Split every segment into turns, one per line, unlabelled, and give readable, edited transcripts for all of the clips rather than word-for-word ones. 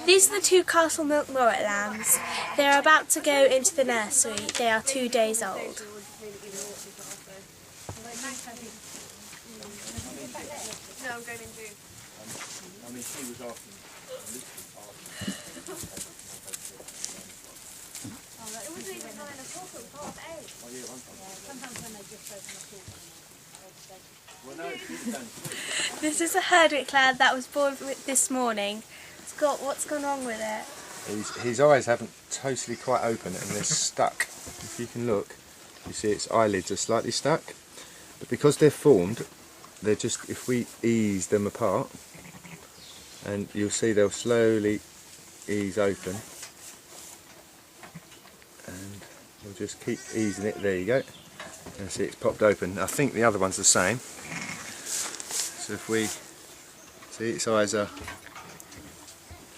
These are the two Castle Milk Murret lambs. They are about to go into the nursery. They are 2 days old.
No, I'm going in June.
I mean, she was asking.
It wasn't even 9 o'clock, it was 8:30.
Sometimes when they just open up all.
Well, no, she's done.
This is a Herdwick lad that was born this morning. Scott, what's gone wrong with it?
His eyes haven't totally quite open and they're stuck. If you can look, you see its eyelids are slightly stuck. But because they're formed, they're just, if we ease them apart, and you'll see they'll slowly ease open. And we'll just keep easing it, there you go. And see it's popped open. I think the other one's the same. So if we see its eyes are,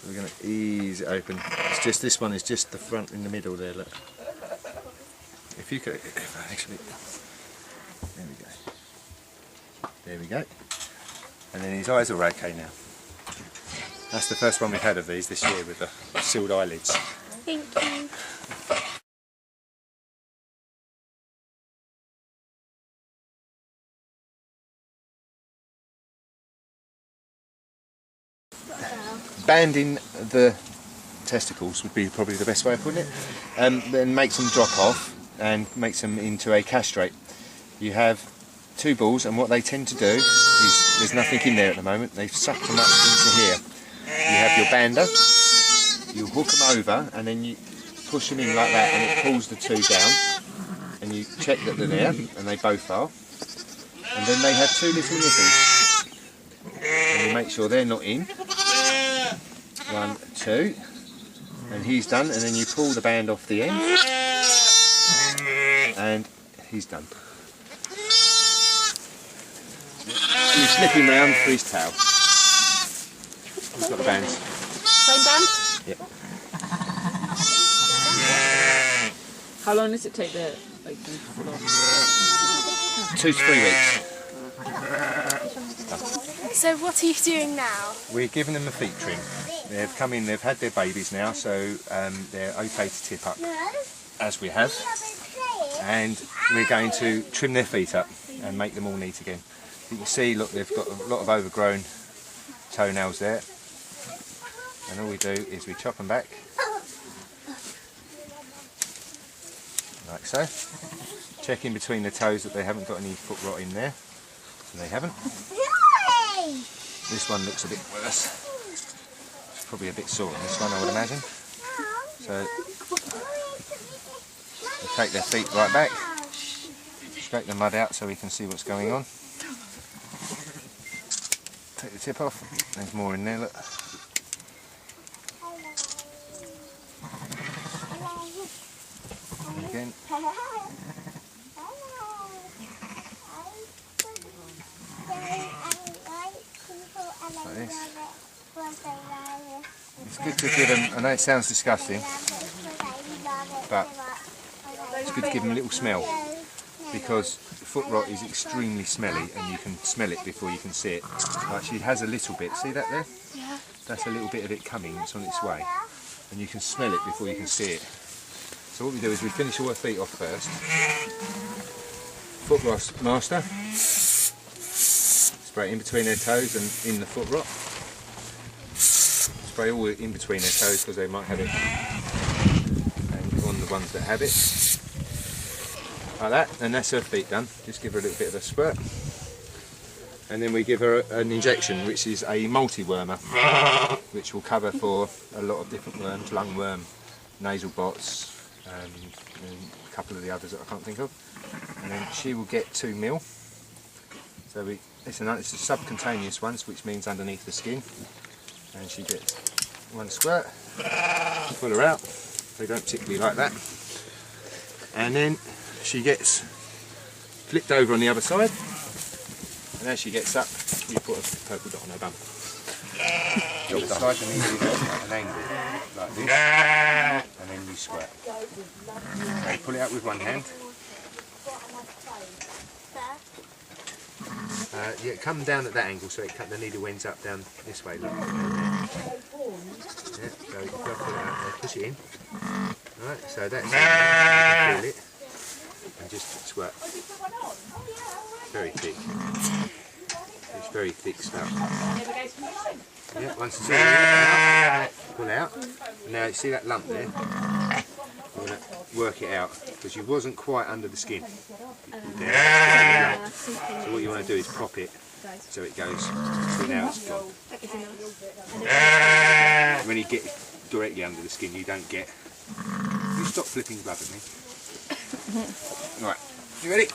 we're going to ease it open. It's just, this one is just the front in the middle there, look. If you could, actually, there we go. And then his eyes are okay now. That's the first one we've had of these this year with the sealed eyelids.
Thank you.
Banding the testicles would be probably the best way of putting it. Then makes them drop off and makes them into a castrate. You have 2 balls, and what they tend to do is, there's nothing in there at the moment, they've sucked them up into here. You have your bander, you hook them over and then you push them in like that and it pulls the 2 down, and you check that they're there, and they both are. And then they have 2 little nipples, and you make sure they're not in. 1, 2, and he's done, and then you pull the band off the end, and he's done. And you slip him round for his tail. He's got the bands.
Same band?
Yep.
How long does it take the
2 to 3 weeks.
So what are you doing now?
We're giving them a feet trim. They've come in, they've had their babies now, so they're okay to tip up, as we have. And we're going to trim their feet up and make them all neat again. You can see, look, they've got a lot of overgrown toenails there. And all we do is we chop them back, like so. Check in between the toes that they haven't got any foot rot in there. So they haven't. This one looks a bit worse. It's probably a bit sore on this one, I would imagine. So we take their feet right back, scrape the mud out so we can see what's going on. Take the tip off. There's more in there, look. And again. Like this. It's good to give them, I know it sounds disgusting, but it's good to give them a little smell, because foot rot is extremely smelly and you can smell it before you can see it. Like she has a little bit, see that there?
Yeah.
That's a little bit of it coming, it's on its way, and you can smell it before you can see it. So what we do is we finish all her feet off first. Foot rot master. Spray in between their toes and in the foot rot. Spray all in between their toes because they might have it, and on the ones that have it. Like that, and that's her feet done. Just give her a little bit of a squirt. And then we give her an injection, which is a multi-wormer, which will cover for a lot of different worms, lungworm, nasal bots, and a couple of the others that I can't think of. And then she will get 2 mil. So it's a subcutaneous one, which means underneath the skin. And she gets 1 squirt, pull her out. They don't particularly like that. And then she gets flipped over on the other side. And as she gets up, you put a purple dot on her bum. Job done. Slide them easily at an angle, like this, and then you squirt. Okay, pull it out with one hand. Yeah, come down at that angle so the needle ends up down this way. Look. Yeah, so you put it out there, push it in. Right, so that's it. You can feel it. And just squirt. Very thick. It's very thick stuff. Yeah, once it's all out, pull out. And now you see that lump there? I'm going to work it out because you wasn't quite under the skin. So what you want to do is prop it so it goes. So now it's gone. When you get directly under the skin, you don't get. You stop flipping blood at me. Right, you ready?